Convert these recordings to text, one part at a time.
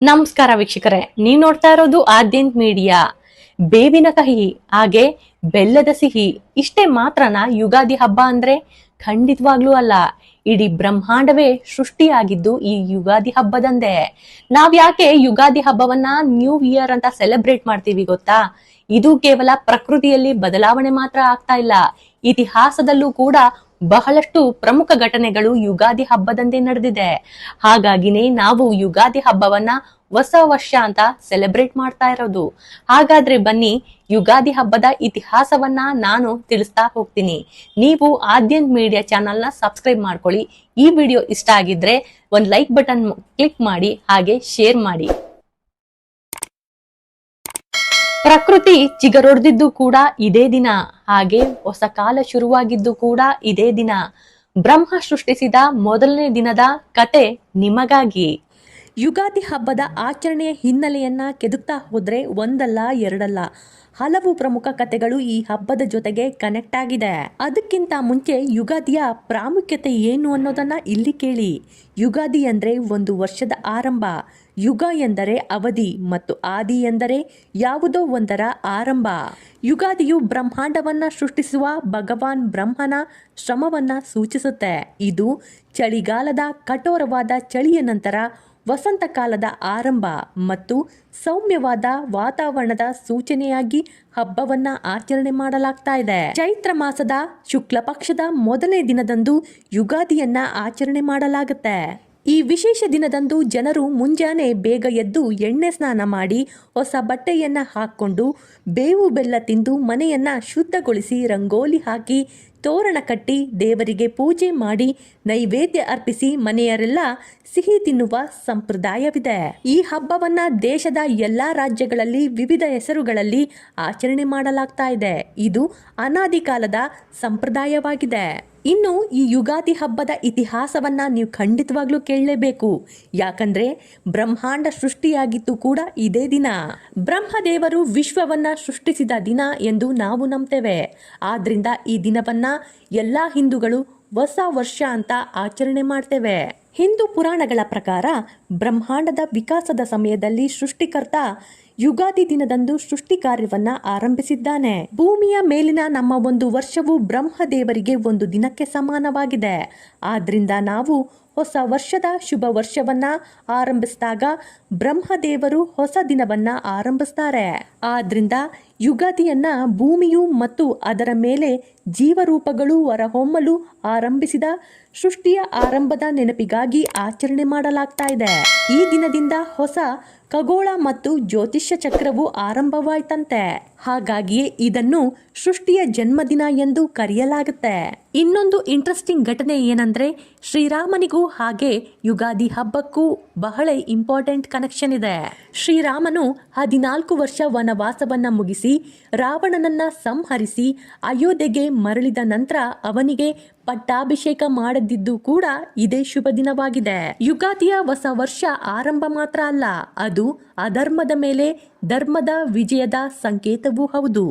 ನಮಸ್ಕಾರ ವೀಕ್ಷಕರೇ, ನೀವು ನೋಡ್ತಾ ಇರೋದು ಆದ್ಯಂತ್ ಮೀಡಿಯಾ. ಬೇವಿನ ಕಹಿ ಹಾಗೆ ಬೆಲ್ಲದ ಸಿಹಿ ಇಷ್ಟೇ ಮಾತ್ರನಾ ಯುಗಾದಿ ಹಬ್ಬ ಅಂದ್ರೆ? ಖಂಡಿತವಾಗ್ಲೂ ಅಲ್ಲ. ಇಡೀ ಬ್ರಹ್ಮಾಂಡವೇ ಸೃಷ್ಟಿಯಾಗಿದ್ದು ಈ ಯುಗಾದಿ ಹಬ್ಬದಂದೇ. ನಾವ್ ಯಾಕೆ ಯುಗಾದಿ ಹಬ್ಬವನ್ನ ನ್ಯೂ ಇಯರ್ ಅಂತ ಸೆಲೆಬ್ರೇಟ್ ಮಾಡ್ತೀವಿ ಗೊತ್ತಾ? ಇದು ಕೇವಲ ಪ್ರಕೃತಿಯಲ್ಲಿ ಬದಲಾವಣೆ ಮಾತ್ರ ಆಗ್ತಾ ಇಲ್ಲ, ಇತಿಹಾಸದಲ್ಲೂ ಕೂಡ ಬಹಳಷ್ಟು ಪ್ರಮುಖ ಘಟನೆಗಳು ಯುಗಾದಿ ಹಬ್ಬದಂದೇ ನಡೆದಿದೆ. ಹಾಗಾಗಿನೇ ನಾವು ಯುಗಾದಿ ಹಬ್ಬವನ್ನ ಹೊಸ ವರ್ಷ ಅಂತ ಸೆಲೆಬ್ರೇಟ್ ಮಾಡ್ತಾ ಇರೋದು. ಹಾಗಾದ್ರೆ ಬನ್ನಿ, ಯುಗಾದಿ ಹಬ್ಬದ ಇತಿಹಾಸವನ್ನ ನಾನು ತಿಳಿಸ್ತಾ ಹೋಗ್ತೀನಿ. ನೀವು ಆದ್ಯಂತ್ ಮೀಡಿಯಾ ಚಾನಲ್ನ ಸಬ್ಸ್ಕ್ರೈಬ್ ಮಾಡ್ಕೊಳ್ಳಿ. ಈ ವಿಡಿಯೋ ಇಷ್ಟ ಆಗಿದ್ರೆ ಒಂದ್ ಲೈಕ್ ಬಟನ್ ಕ್ಲಿಕ್ ಮಾಡಿ, ಹಾಗೆ ಶೇರ್ ಮಾಡಿ. ಪ್ರಕೃತಿ ಚಿಗರೊಡೆದಿದ್ದು ಕೂಡ ಇದೇ ದಿನ, ಹಾಗೆ ಹೊಸ ಕಾಲ ಶುರುವಾಗಿದ್ದು ಕೂಡ ಇದೇ ದಿನ. ಬ್ರಹ್ಮ ಸೃಷ್ಟಿಸಿದ ಮೊದಲನೇ ದಿನದ ಕತೆ ನಿಮಗಾಗಿ. ಯುಗಾದಿ ಹಬ್ಬದ ಆಚರಣೆಯ ಹಿನ್ನೆಲೆಯನ್ನ ಕೆದಕ್ತಾ ಹೋದ್ರೆ ಒಂದಲ್ಲ ಎರಡಲ್ಲ, ಹಲವು ಪ್ರಮುಖ ಕಥೆಗಳು ಈ ಹಬ್ಬದ ಜೊತೆಗೆ ಕನೆಕ್ಟ್ ಆಗಿದೆ. ಅದಕ್ಕಿಂತ ಮುಂಚೆ ಯುಗಾದಿಯ ಪ್ರಾಮುಖ್ಯತೆ ಏನು ಅನ್ನೋದನ್ನ ಇಲ್ಲಿ ಕೇಳಿ. ಯುಗಾದಿ ಅಂದ್ರೆ ಒಂದು ವರ್ಷದ ಆರಂಭ. ಯುಗ ಎಂದರೆ ಅವಧಿ ಮತ್ತು ಆದಿ ಎಂದರೆ ಯಾವುದೋ ಒಂದರ ಆರಂಭ. ಯುಗಾದಿಯು ಬ್ರಹ್ಮಾಂಡವನ್ನ ಸೃಷ್ಟಿಸುವ ಭಗವಾನ್ ಬ್ರಹ್ಮನ ಶ್ರಮವನ್ನ ಸೂಚಿಸುತ್ತೆ. ಇದು ಚಳಿಗಾಲದ ಕಠೋರವಾದ ಚಳಿಯ ನಂತರ ವಸಂತ ಕಾಲದ ಆರಂಭ ಮತ್ತು ಸೌಮ್ಯವಾದ ವಾತಾವರಣದ ಸೂಚನೆಯಾಗಿ ಹಬ್ಬವನ್ನ ಆಚರಣೆ ಮಾಡಲಾಗ್ತಾ ಇದೆ. ಚೈತ್ರ ಮಾಸದ ಶುಕ್ಲ ಪಕ್ಷದ ಮೊದಲನೇ ದಿನದಂದು ಯುಗಾದಿಯನ್ನ ಆಚರಣೆ ಮಾಡಲಾಗುತ್ತೆ. ಈ ವಿಶೇಷ ದಿನದಂದು ಜನರು ಮುಂಜಾನೆ ಬೇಗ ಎದ್ದು ಎಣ್ಣೆ ಸ್ನಾನ ಮಾಡಿ ಹೊಸ ಬಟ್ಟೆಯನ್ನ ಹಾಕೊಂಡು ಬೇವು ಬೆಲ್ಲ ತಿಂದು ಮನೆಯನ್ನ ಶುದ್ಧಗೊಳಿಸಿ ರಂಗೋಲಿ ಹಾಕಿ ತೋರಣ ಕಟ್ಟಿ ದೇವರಿಗೆ ಪೂಜೆ ಮಾಡಿ ನೈವೇದ್ಯ ಅರ್ಪಿಸಿ ಮನೆಯವರೆಲ್ಲ ಸಿಹಿ ತಿನ್ನುವ ಸಂಪ್ರದಾಯವಿದೆ. ಈ ಹಬ್ಬವನ್ನ ದೇಶದ ಎಲ್ಲಾ ರಾಜ್ಯಗಳಲ್ಲಿ ವಿವಿಧ ಹೆಸರುಗಳಲ್ಲಿ ಆಚರಣೆ ಮಾಡಲಾಗ್ತಾ ಇದೆ. ಇದು ಅನಾದಿ ಕಾಲದ ಸಂಪ್ರದಾಯವಾಗಿದೆ. ಇನ್ನು ಈ ಯುಗಾದಿ ಹಬ್ಬದ ಇತಿಹಾಸವನ್ನ ನೀವು ಖಂಡಿತವಾಗ್ಲೂ ಕೇಳಲೇಬೇಕು. ಯಾಕಂದ್ರೆ ಬ್ರಹ್ಮಾಂಡ ಸೃಷ್ಟಿಯಾಗಿತ್ತು ಕೂಡ ಇದೇ ದಿನ. ಬ್ರಹ್ಮದೇವರು ವಿಶ್ವವನ್ನ ಸೃಷ್ಟಿಸಿದ ದಿನ ಎಂದು ನಾವು ನಂಬ್ತೇವೆ. ಆದ್ರಿಂದ ಈ ದಿನವನ್ನ ಎಲ್ಲಾ ಹಿಂದೂಗಳು ಹೊಸ ವರ್ಷ ಅಂತ ಆಚರಣೆ ಮಾಡ್ತೇವೆ. ಹಿಂದೂ ಪುರಾಣಗಳ ಪ್ರಕಾರ ಬ್ರಹ್ಮಾಂಡದ ವಿಕಾಸದ ಸಮಯದಲ್ಲಿ ಸೃಷ್ಟಿಕರ್ತ ಯುಗಾದಿ ದಿನದಂದು ಸೃಷ್ಟಿ ಕಾರ್ಯವನ್ನ ಆರಂಭಿಸಿದ್ದಾನೆ. ಭೂಮಿಯ ಮೇಲಿನ ನಮ್ಮ ಒಂದು ವರ್ಷವು ಬ್ರಹ್ಮದೇವರಿಗೆ ಒಂದು ದಿನಕ್ಕೆ ಸಮಾನವಾಗಿದೆ. ಆದ್ರಿಂದ ನಾವು ಹೊಸ ವರ್ಷದ ಶುಭ ವರ್ಷವನ್ನ ಆರಂಭಿಸಿದಾಗ ಬ್ರಹ್ಮದೇವರು ಹೊಸ ದಿನವನ್ನ ಆರಂಭಿಸ್ತಾರೆ. ಆದ್ರಿಂದ ಯುಗಾದಿಯನ್ನ ಭೂಮಿಯು ಮತ್ತು ಅದರ ಮೇಲೆ ಜೀವರೂಪಗಳು ಹೊರಹೊಮ್ಮಲು ಆರಂಭಿಸಿದ ಸೃಷ್ಟಿಯ ಆರಂಭದ ನೆನಪಿಗಾಗಿ ಆಚರಣೆ ಮಾಡಲಾಗ್ತಾ ಇದೆ. ಈ ದಿನದಿಂದ ಹೊಸ ಖಗೋಳ ಮತ್ತು ಜ್ಯೋತಿಷ್ಯ ಚಕ್ರವು ಆರಂಭವಾಯ್ತಂತೆ. ಹಾಗಾಗಿಯೇ ಇದನ್ನು ಸೃಷ್ಟಿಯ ಜನ್ಮದಿನ ಎಂದು ಕರೆಯಲಾಗುತ್ತೆ. ಇನ್ನೊಂದು ಇಂಟ್ರೆಸ್ಟಿಂಗ್ ಘಟನೆ ಏನಂದ್ರೆ, ಶ್ರೀರಾಮನಿಗೂ ಹಾಗೆ ಯುಗಾದಿ ಹಬ್ಬಕ್ಕೂ ಬಹಳ ಇಂಪಾರ್ಟೆಂಟ್ ಕನೆಕ್ಷನ್ ಇದೆ. ಶ್ರೀರಾಮನು 14 ವರ್ಷ ವನವಾಸವನ್ನ ಮುಗಿಸಿ ರಾವಣನನ್ನ ಸಂಹರಿಸಿ ಅಯೋಧ್ಯೆಗೆ ಮರಳಿದ ನಂತರ ಅವನಿಗೆ ಪಟ್ಟಾಭಿಷೇಕ ಮಾಡದಿದ್ದು ಕೂಡ ಇದೇ ಶುಭ ದಿನವಾಗಿದೆ. ಯುಗಾದಿಯ ಹೊಸ ವರ್ಷ ಆರಂಭ ಮಾತ್ರ ಅಲ್ಲ, ಅದು ಅಧರ್ಮದ ಮೇಲೆ ಧರ್ಮದ ವಿಜಯದ ಸಂಕೇತವೂ ಹೌದು.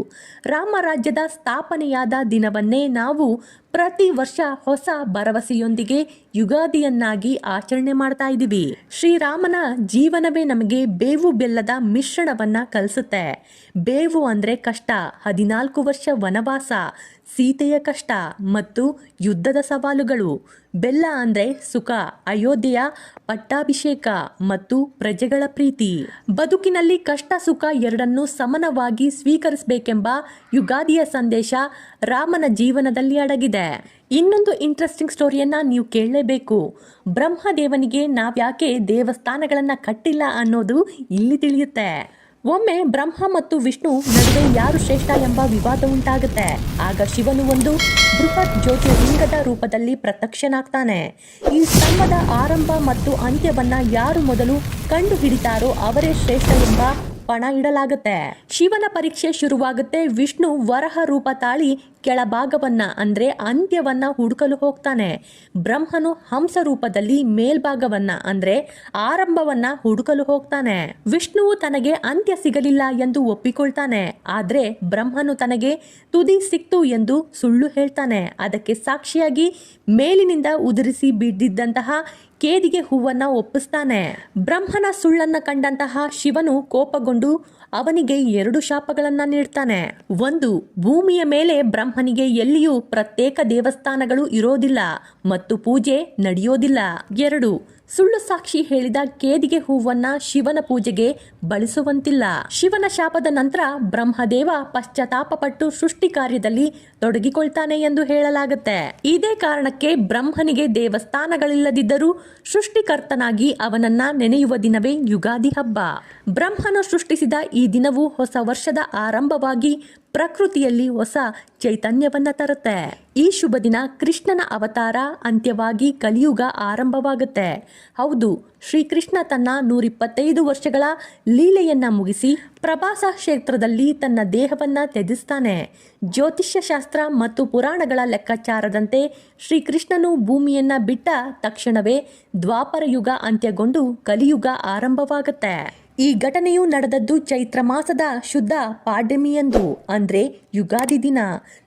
ರಾಮರಾಜ್ಯದ ಸ್ಥಾಪನೆಯಾದ ದಿನವನ್ನೇ ನಾವು ಪ್ರತಿ ವರ್ಷ ಹೊಸ ಭರವಸೆಯೊಂದಿಗೆ ಯುಗಾದಿಯನ್ನಾಗಿ ಆಚರಣೆ ಮಾಡ್ತಾ ಇದ್ದೀವಿ. ಶ್ರೀರಾಮನ ಜೀವನವೇ ನಮಗೆ ಬೇವು ಬೆಲ್ಲದ ಮಿಶ್ರಣವನ್ನ ಕಲಿಸುತ್ತೆ. ಬೇವು ಅಂದ್ರೆ ಕಷ್ಟ, 14 ವರ್ಷ ವನವಾಸ, ಸೀತೆಯ ಕಷ್ಟ ಮತ್ತು ಯುದ್ಧದ ಸವಾಲುಗಳು. ಬೆಲ್ಲ ಅಂದ್ರೆ ಸುಖ, ಅಯೋಧ್ಯೆಯ ಪಟ್ಟಾಭಿಷೇಕ ಮತ್ತು ಪ್ರಜೆಗಳ ಪ್ರೀತಿ. ಬದುಕಿನಲ್ಲಿ ಕಷ್ಟ ಸುಖ ಎರಡನ್ನೂ ಸಮಾನವಾಗಿ ಸ್ವೀಕರಿಸಬೇಕೆಂಬ ಯುಗಾದಿಯ ಸಂದೇಶ ರಾಮನ ಜೀವನದಲ್ಲಿ ಅಡಗಿದೆ. ಇನ್ನೊಂದು ಇಂಟ್ರೆಸ್ಟಿಂಗ್ ಸ್ಟೋರಿಯನ್ನ ನೀವು ಕೇಳಲೇಬೇಕು. ಬ್ರಹ್ಮದೇವನಿಗೆ ನಾವ್ಯಾಕೆ ದೇವಸ್ಥಾನಗಳನ್ನ ಕಟ್ಟಿಲ್ಲ ಅನ್ನೋದು ಇಲ್ಲಿ ತಿಳಿಯುತ್ತೆ. ಒಮ್ಮೆ ಬ್ರಹ್ಮ ಮತ್ತು ವಿಷ್ಣು ನಡುವೆ ಯಾರು ಶ್ರೇಷ್ಠ ಎಂಬ ವಿವಾದ ಉಂಟಾಗುತ್ತೆ. ಆಗ ಶಿವನು ಒಂದು ಬೃಹತ್ ಜ್ಯೋತಿರ್ಲಿಂಗದ ರೂಪದಲ್ಲಿ ಪ್ರತ್ಯಕ್ಷನಾಗ್ತಾನೆ. ಈ ಸ್ತಂಭದ ಆರಂಭ ಮತ್ತು ಅಂತ್ಯವನ್ನ ಯಾರು ಮೊದಲು ಕಂಡು ಹಿಡಿತಾರೋ ಅವರೇ ಶ್ರೇಷ್ಠ ಎಂಬ ಪಣ ಇಡಲಾಗುತ್ತೆ. ಶಿವನ ಪರೀಕ್ಷೆ ಶುರುವಾಗುತ್ತೆ. ವಿಷ್ಣು ವರಹ ರೂಪ ತಾಳಿ ಕೆಳಭಾಗವನ್ನ ಅಂದ್ರೆ ಅಂತ್ಯವನ್ನ ಹುಡುಕಲು ಹೋಗ್ತಾನೆ. ಬ್ರಹ್ಮನು ಹಂಸ ರೂಪದಲ್ಲಿ ಮೇಲ್ಭಾಗವನ್ನ ಅಂದ್ರೆ ಆರಂಭವನ್ನ ಹುಡುಕಲು ಹೋಗ್ತಾನೆ. ವಿಷ್ಣುವು ತನಗೆ ಅಂತ್ಯ ಸಿಗಲಿಲ್ಲ ಎಂದು ಒಪ್ಪಿಕೊಳ್ತಾನೆ. ಆದ್ರೆ ಬ್ರಹ್ಮನು ತನಗೆ ತುದಿ ಸಿಕ್ತು ಎಂದು ಸುಳ್ಳು ಹೇಳ್ತಾನೆ. ಅದಕ್ಕೆ ಸಾಕ್ಷಿಯಾಗಿ ಮೇಲಿನಿಂದ ಉದುರಿಸಿ ಬಿದ್ದಿದ್ದಂತಹ ಕೇದಿಗೆ ಹೂವನ್ನ ಒಪ್ಪಿಸ್ತಾನೆ. ಬ್ರಹ್ಮನ ಸುಳ್ಳನ್ನ ಕಂಡಂತಹ ಶಿವನು ಕೋಪಗೊಂಡು ಅವನಿಗೆ 2 ಶಾಪಗಳನ್ನ ನೀಡ್ತಾನೆ. 1, ಭೂಮಿಯ ಮೇಲೆ ಬ್ರಹ್ಮನಿಗೆ ಎಲ್ಲಿಯೂ ಪ್ರತ್ಯೇಕ ದೇವಸ್ಥಾನಗಳು ಇರೋದಿಲ್ಲ ಮತ್ತು ಪೂಜೆ ನಡೆಯೋದಿಲ್ಲ. 2, ಸುಳ್ಳು ಸಾಕ್ಷಿ ಹೇಳಿದ ಕೇದಿಗೆ ಹೂವನ್ನ ಶಿವನ ಪೂಜೆಗೆ ಬಳಸುವಂತಿಲ್ಲ. ಶಿವನ ಶಾಪದ ನಂತರ ಬ್ರಹ್ಮದೇವ ಪಶ್ಚಾತ್ತಾಪಪಟ್ಟು ಸೃಷ್ಟಿ ಕಾರ್ಯದಲ್ಲಿ ತೊಡಗಿಕೊಳ್ತಾನೆ ಎಂದು ಹೇಳಲಾಗುತ್ತೆ. ಇದೇ ಕಾರಣಕ್ಕೆ ಬ್ರಹ್ಮನಿಗೆ ದೇವಸ್ಥಾನಗಳಿಲ್ಲದಿದ್ದರೂ ಸೃಷ್ಟಿಕರ್ತನಾಗಿ ಅವನನ್ನ ನೆನೆಯುವ ದಿನವೇ ಯುಗಾದಿ ಹಬ್ಬ. ಬ್ರಹ್ಮನು ಸೃಷ್ಟಿಸಿದ ಈ ದಿನವು ಹೊಸ ವರ್ಷದ ಆರಂಭವಾಗಿ ಪ್ರಕೃತಿಯಲ್ಲಿ ಹೊಸ ಚೈತನ್ಯವನ್ನ ತರುತ್ತೆ. ಈ ಶುಭ ದಿನ ಕೃಷ್ಣನ ಅವತಾರ ಅಂತ್ಯವಾಗಿ ಕಲಿಯುಗ ಆರಂಭವಾಗುತ್ತೆ. ಹೌದು, ಶ್ರೀಕೃಷ್ಣ ತನ್ನ 125 ವರ್ಷಗಳ ಲೀಲೆಯನ್ನ ಮುಗಿಸಿ ಪ್ರಭಾಸ ಕ್ಷೇತ್ರದಲ್ಲಿ ತನ್ನ ದೇಹವನ್ನ ತ್ಯಜಿಸ್ತಾನೆ. ಜ್ಯೋತಿಷ್ಯ ಶಾಸ್ತ್ರ ಮತ್ತು ಪುರಾಣಗಳ ಲೆಕ್ಕಾಚಾರದಂತೆ ಶ್ರೀಕೃಷ್ಣನು ಭೂಮಿಯನ್ನ ಬಿಟ್ಟ ತಕ್ಷಣವೇ ದ್ವಾಪರ ಯುಗ ಅಂತ್ಯಗೊಂಡು ಕಲಿಯುಗ ಆರಂಭವಾಗುತ್ತೆ. ಈ ಘಟನೆಯು ನಡೆದದ್ದು ಚೈತ್ರ ಮಾಸದ ಶುದ್ಧ ಪಾಡ್ಯಮಿಯಂದು, ಅಂದ್ರೆ ಯುಗಾದಿ ದಿನ.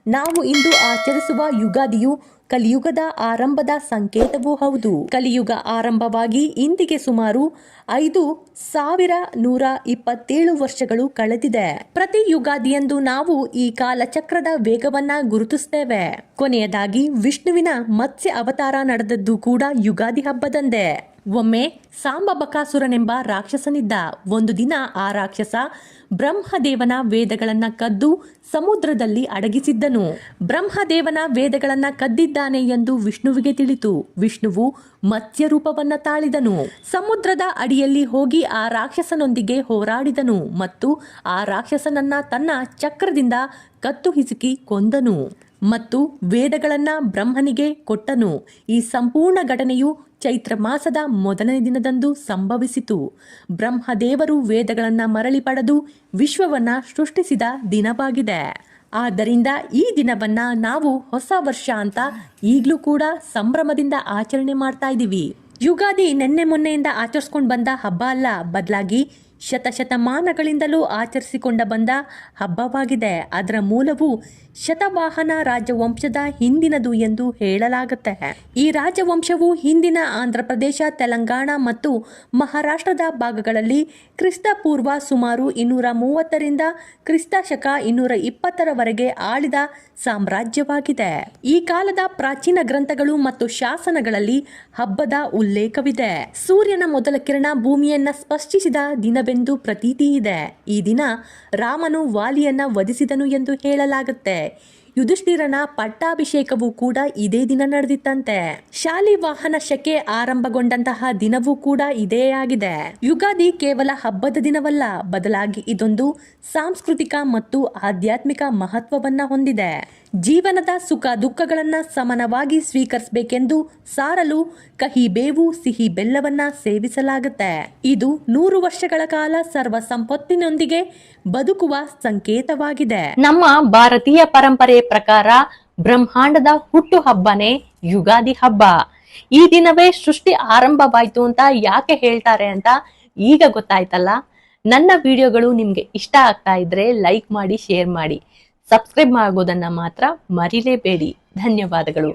ನಾವು ಇಂದು ಆಚರಿಸುವ ಯುಗಾದಿಯು ಕಲಿಯುಗದ ಆರಂಭದ ಸಂಕೇತವೂ ಹೌದು. ಕಲಿಯುಗ ಆರಂಭವಾಗಿ ಇಂದಿಗೆ ಸುಮಾರು 5127 ವರ್ಷಗಳು ಕಳೆದಿದೆ. ಪ್ರತಿ ಯುಗಾದಿಯಂದು ನಾವು ಈ ಕಾಲಚಕ್ರದ ವೇಗವನ್ನ ಗುರುತಿಸ್ತೇವೆ. ಕೊನೆಯದಾಗಿ ವಿಷ್ಣುವಿನ ಮತ್ಸ್ಯ ಅವತಾರ ನಡೆದದ್ದು ಕೂಡ ಯುಗಾದಿ ಹಬ್ಬದಂದೇ. ಒಮ್ಮೆ ಸಾಂಬ ಬಕಾಸುರನೆಂಬ ರಾಕ್ಷಸನಿದ್ದ. ಒಂದು ದಿನ ಆ ರಾಕ್ಷಸ ಬ್ರಹ್ಮದೇವನ ವೇದಗಳನ್ನ ಕದ್ದು ಸಮುದ್ರದಲ್ಲಿ ಅಡಗಿಸಿದ್ದನು. ಬ್ರಹ್ಮದೇವನ ವೇದಗಳನ್ನ ಕದ್ದಿದ್ದಾನೆ ಎಂದು ವಿಷ್ಣುವಿಗೆ ತಿಳಿತು. ವಿಷ್ಣುವು ಮತ್ಸ್ಯ ರೂಪವನ್ನ ತಾಳಿದನು. ಸಮುದ್ರದ ಅಡಿಯಲ್ಲಿ ಹೋಗಿ ಆ ರಾಕ್ಷಸನೊಂದಿಗೆ ಹೋರಾಡಿದನು ಮತ್ತು ಆ ರಾಕ್ಷಸನನ್ನ ತನ್ನ ಚಕ್ರದಿಂದ ಕತ್ತು ಹಿಸುಕಿ ಕೊಂದನು ಮತ್ತು ವೇದಗಳನ್ನ ಬ್ರಹ್ಮನಿಗೆ ಕೊಟ್ಟನು. ಈ ಸಂಪೂರ್ಣ ಘಟನೆಯು ಚೈತ್ರ ಮಾಸದ ಮೊದಲನೇ ದಿನದಂದು ಸಂಭವಿಸಿತು. ಬ್ರಹ್ಮದೇವರು ವೇದಗಳನ್ನ ಮರಳಿ ಪಡೆದು ವಿಶ್ವವನ್ನ ಸೃಷ್ಟಿಸಿದ ದಿನವಾಗಿದೆ. ಆದ್ದರಿಂದ ಈ ದಿನವನ್ನ ನಾವು ಹೊಸ ವರ್ಷ ಅಂತ ಈಗಲೂ ಕೂಡ ಸಂಭ್ರಮದಿಂದ ಆಚರಣೆ ಮಾಡ್ತಾ ಇದ್ದೀವಿ. ಯುಗಾದಿ ನಿನ್ನೆ ಮೊನ್ನೆಯಿಂದ ಆಚರಿಸ್ಕೊಂಡು ಬಂದ ಹಬ್ಬ ಅಲ್ಲ, ಬದಲಾಗಿ ಶತಶತಮಾನಗಳಿಂದಲೂ ಆಚರಿಸಿಕೊಂಡ ಬಂದ ಹಬ್ಬವಾಗಿದೆ. ಅದರ ಮೂಲವು ಶತವಾಹನ ರಾಜವಂಶದ ಹಿಂದಿನದು ಎಂದು ಹೇಳಲಾಗುತ್ತೆ. ಈ ರಾಜವಂಶವು ಹಿಂದಿನ ಆಂಧ್ರ ಪ್ರದೇಶ, ತೆಲಂಗಾಣ ಮತ್ತು ಮಹಾರಾಷ್ಟ್ರದ ಭಾಗಗಳಲ್ಲಿ ಕ್ರಿಸ್ತ ಪೂರ್ವ ಸುಮಾರು 230ರಿಂದ ಕ್ರಿಸ್ತ ಶಕ 220ರವರೆಗೆ ಆಳಿದ ಸಾಮ್ರಾಜ್ಯವಾಗಿದೆ. ಈ ಕಾಲದ ಪ್ರಾಚೀನ ಗ್ರಂಥಗಳು ಮತ್ತು ಶಾಸನಗಳಲ್ಲಿ ಹಬ್ಬದ ಉಲ್ಲೇಖವಿದೆ. ಸೂರ್ಯನ ಮೊದಲ ಕಿರಣ ಭೂಮಿಯನ್ನ ಸ್ಪರ್ಶಿಸಿದ ದಿನವೆಂದು ಪ್ರತೀತಿ ಇದೆ. ಈ ದಿನ ರಾಮನು ವಾಲಿಯನ್ನ ವಧಿಸಿದನು ಎಂದು ಹೇಳಲಾಗುತ್ತೆ. ಯುಧಿಷ್ಠಿರನ ಪಟ್ಟಾಭಿಷೇಕವೂ ಕೂಡ ಇದೇ ದಿನ ನಡೆದಿತ್ತಂತೆ. ಶಾಲಿವಾಹನ ಶಕೆ ಆರಂಭಗೊಂಡಂತಹ ದಿನವೂ ಕೂಡ ಇದೇ ಆಗಿದೆ. ಯುಗಾದಿ ಕೇವಲ ಹಬ್ಬದ ದಿನವಲ್ಲ, ಬದಲಾಗಿ ಇದೊಂದು ಸಾಂಸ್ಕೃತಿಕ ಮತ್ತು ಆಧ್ಯಾತ್ಮಿಕ ಮಹತ್ವವನ್ನ ಹೊಂದಿದೆ. ಜೀವನದ ಸುಖ ದುಃಖಗಳನ್ನ ಸಮಾನವಾಗಿ ಸ್ವೀಕರಿಸಬೇಕೆಂದು ಸಾರಲು ಕಹಿ ಬೇವು ಸಿಹಿ ಬೆಲ್ಲವನ್ನ ಸೇವಿಸಲಾಗುತ್ತೆ. ಇದು 100 ವರ್ಷಗಳ ಕಾಲ ಸರ್ವ ಸಂಪತ್ತಿನೊಂದಿಗೆ ಬದುಕುವ ಸಂಕೇತವಾಗಿದೆ. ನಮ್ಮ ಭಾರತೀಯ ಪರಂಪರೆ ಪ್ರಕಾರ ಬ್ರಹ್ಮಾಂಡದ ಹುಟ್ಟು ಹಬ್ಬನೇ ಯುಗಾದಿ ಹಬ್ಬ. ಈ ದಿನವೇ ಸೃಷ್ಟಿ ಆರಂಭವಾಯ್ತು ಅಂತ ಯಾಕೆ ಹೇಳ್ತಾರೆ ಅಂತ ಈಗ ಗೊತ್ತಾಯ್ತಲ್ಲ. ನನ್ನ ವಿಡಿಯೋಗಳು ನಿಮ್ಗೆ ಇಷ್ಟ ಆಗ್ತಾ ಇದ್ರೆ ಲೈಕ್ ಮಾಡಿ, ಶೇರ್ ಮಾಡಿ, ಸಬ್ಸ್ಕ್ರೈಬ್ ಆಗೋದನ್ನ ಮಾತ್ರ ಮರಿಲೇಬೇಡಿ. ಧನ್ಯವಾದಗಳು.